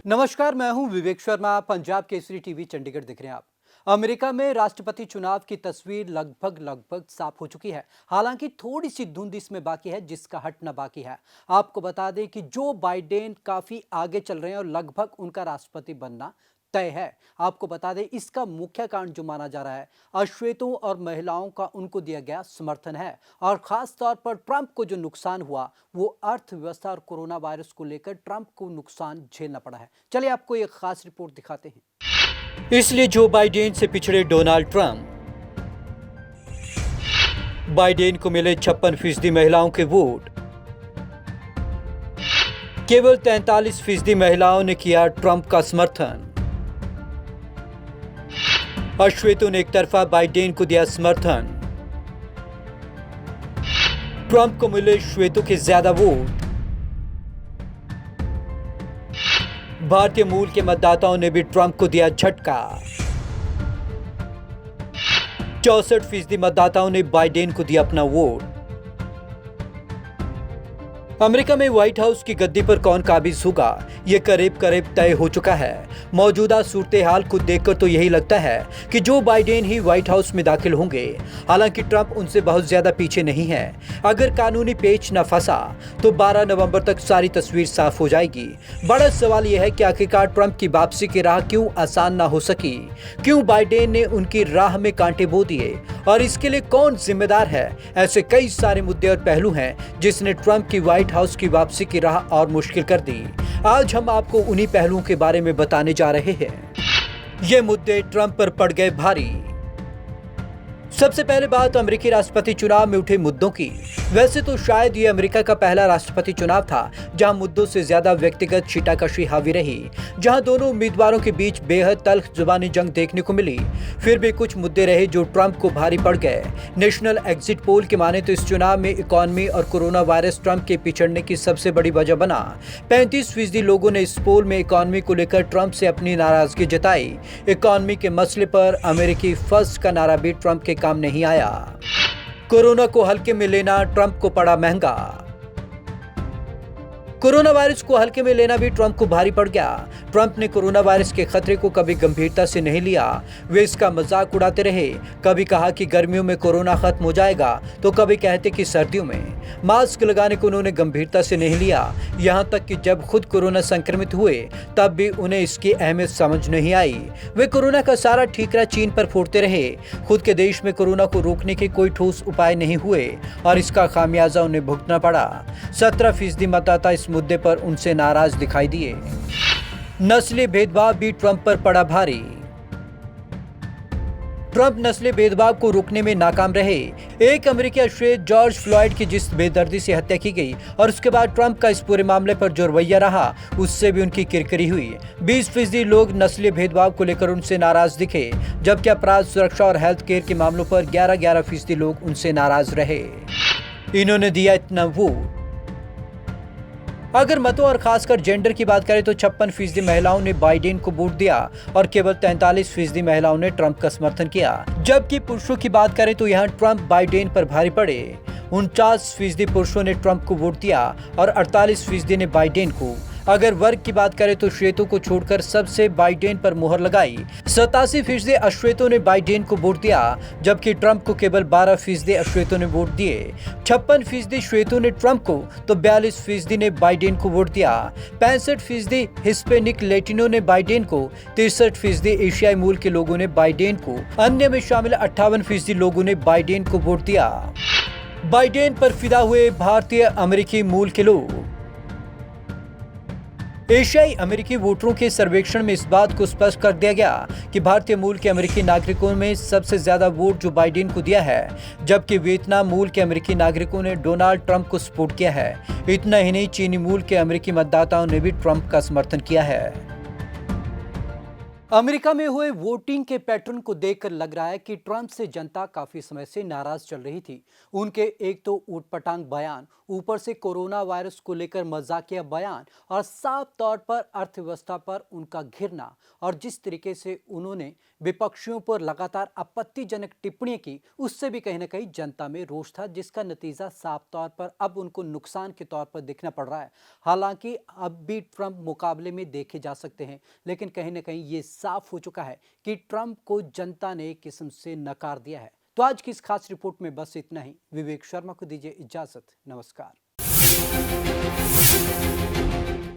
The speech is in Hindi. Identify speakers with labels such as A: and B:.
A: नमस्कार, मैं हूं विवेक शर्मा। पंजाब केसरी टीवी चंडीगढ़ देख रहे हैं आप। अमेरिका में राष्ट्रपति चुनाव की तस्वीर लगभग साफ हो चुकी है। हालांकि थोड़ी सी धुंध इसमें बाकी है, जिसका हटना बाकी है। आपको बता दें कि जो बाइडेन काफी आगे चल रहे हैं और लगभग उनका राष्ट्रपति बनना तय है। आपको बता दें, इसका मुख्य कारण जो माना जा रहा है, अश्वेतों और महिलाओं का उनको दिया गया समर्थन है। और खास तौर पर ट्रंप को जो नुकसान हुआ वो अर्थव्यवस्था और कोरोना वायरस को लेकर ट्रंप को नुकसान झेलना पड़ा है। चलिए आपको एक खास रिपोर्ट दिखाते हैं। इसलिए जो बाइडेन से पिछड़े डोनाल्ड ट्रंप, बाइडेन को मिले 56% महिलाओं के वोट। केवल 43% महिलाओं ने किया ट्रंप का समर्थन। अश्वेतों ने एक तरफा बाइडेन को दिया समर्थन। ट्रंप को मिले श्वेतों के ज्यादा वोट। भारतीय मूल के मतदाताओं ने भी ट्रंप को दिया झटका। 64% मतदाताओं ने बाइडेन को दिया अपना वोट। अमेरिका में व्हाइट हाउस की गद्दी पर कौन काबिज होगा, यह करीब करीब तय हो चुका है। मौजूदा सूरत हाल को देखकर तो यही लगता है कि जो बाइडेन ही व्हाइट हाउस में दाखिल होंगे। हालांकि ट्रंप उनसे बहुत ज्यादा पीछे नहीं है। अगर कानूनी पेच न फंसा तो 12 नवंबर तक सारी तस्वीर साफ हो जाएगी। बड़ा सवाल यह है कि आखिरकार ट्रंप की वापसी की राह क्यों आसान न हो सकी, क्यों बाइडेन ने उनकी राह में कांटे बो दिए और इसके लिए कौन जिम्मेदार है। ऐसे कई सारे मुद्दे और पहलू हैं जिसने ट्रंप की व्हाइट हाउस की वापसी की राह और मुश्किल कर दी। आज हम आपको उन्हीं पहलुओं के बारे में बताने जा रहे हैं। ये मुद्दे ट्रंप पर पड़ गए भारी। सबसे पहले बात अमेरिकी राष्ट्रपति चुनाव में उठे मुद्दों की। वैसे तो शायद ये अमेरिका का पहला राष्ट्रपति चुनाव था जहां मुद्दों से ज्यादा व्यक्तिगत छीटाकशी हावी रही, जहां दोनों उम्मीदवारों के बीच बेहद तल्ख जुबानी जंग देखने को मिली। फिर भी कुछ मुद्दे रहे जो ट्रंप को भारी पड़ गए। नेशनल एग्जिट पोल के माने तो इस चुनाव में इकॉनमी और कोरोना वायरस ट्रंप के पिछड़ने की सबसे बड़ी वजह बना। 35% लोगों ने इस पोल में इकॉनमी को लेकर ट्रंप से अपनी नाराजगी जताई। इकॉनमी के मसले पर अमेरिकी फर्स्ट का नारा भी ट्रंप के काम नहीं आया। कोरोना को हल्के में लेना ट्रंप को पड़ा महंगा। कोरोना वायरस को हल्के में लेना भी ट्रंप को भारी पड़ गया। ट्रंप ने कोरोना वायरस के खतरे को कभी गंभीरता से नहीं लिया। वे इसका मजाक उड़ाते रहे। कभी कहा कि गर्मियों में कोरोना खत्म हो जाएगा तो कभी कहते कि सर्दियों में। मास्क लगाने को उन्होंने गंभीरता से नहीं लिया। यहाँ तक कि जब खुद कोरोना संक्रमित हुए तब भी उन्हें इसकी अहमियत समझ नहीं आई। वे कोरोना का सारा ठीकरा चीन पर फोड़ते रहे। खुद के देश में कोरोना को रोकने के कोई ठोस उपाय नहीं हुए और इसका खामियाजा उन्हें भुगतना पड़ा। 17% मतदाता इस मुद्दे पर उनसे नाराज दिखाई दिए। नस्लीय भेदभाव भी ट्रंप पर पड़ा भारी। ट्रंप नस्लीय भेदभाव को रोकने में नाकाम रहे। एक अमेरिकी अश्वेत जॉर्ज फ्लॉयड की जिस बेदर्दी से हत्या की गई और उसके बाद ट्रंप का इस पूरे मामले पर जो रवैया रहा, उससे भी उनकी किरकिरी हुई। 20% लोग नस्लीय भेदभाव को लेकर उनसे नाराज दिखे, जबकि अपराध सुरक्षा और हेल्थ केयर के मामलों पर 11% लोग उनसे नाराज रहे। इन्होंने दिया इतना वोट। अगर मतों और खासकर जेंडर की बात करें तो 56% महिलाओं ने बाइडेन को वोट दिया और केवल 43% महिलाओं ने ट्रंप का समर्थन किया। जबकि पुरुषों की बात करें तो यहाँ ट्रंप बाइडेन पर भारी पड़े। 49% पुरुषों ने ट्रंप को वोट दिया और 48% ने बाइडेन को। अगर वर्ग की बात करें तो श्वेतों को छोड़कर सबसे बाइडेन पर मुहर लगाई। 87% अश्वेतों ने बाइडेन को वोट दिया, जबकि ट्रंप को केवल 12% अश्वेतों ने वोट दिए। 56% श्वेतों ने ट्रंप को तो 42% ने बाइडेन को वोट दिया। 65% हिस्पैनिक लैटिनो ने बाइडेन को, 63% एशियाई मूल के लोगों ने बाइडेन को, अन्य में शामिल 58% लोगों ने बाइडेन को वोट दिया। बाइडेन पर फिदा हुए भारतीय अमेरिकी मूल के लोग। एशियाई अमेरिकी वोटरों के सर्वेक्षण में इस बात को स्पष्ट कर दिया गया कि भारतीय मूल के अमेरिकी नागरिकों में सबसे ज्यादा वोट जो बाइडेन को दिया है, जबकि वियतनाम मूल के अमेरिकी नागरिकों ने डोनाल्ड ट्रंप को सपोर्ट किया है। इतना ही नहीं, चीनी मूल के अमेरिकी मतदाताओं ने भी ट्रंप का समर्थन किया है। अमेरिका में हुए वोटिंग के पैटर्न को देखकर लग रहा है कि ट्रंप से जनता काफी समय से नाराज चल रही थी। उनके एक तो ऊटपटांग बयान, ऊपर से कोरोना वायरस को लेकर मजाकिया बयान और साफ तौर पर अर्थव्यवस्था पर उनका घिरना और जिस तरीके से उन्होंने विपक्षियों पर लगातार आपत्तिजनक टिप्पणियां की, उससे भी कहीं ना कहीं जनता में रोष था, जिसका नतीजा साफ तौर पर अब उनको नुकसान के तौर पर दिखना पड़ रहा है। हालांकि अब भी ट्रंप मुकाबले में देखे जा सकते हैं, लेकिन कहीं ना कहीं ये साफ हो चुका है कि ट्रंप को जनता ने एक किस्म से नकार दिया है। तो आज की इस खास रिपोर्ट में बस इतना ही। विवेक शर्मा को दीजिए इजाजत। नमस्कार।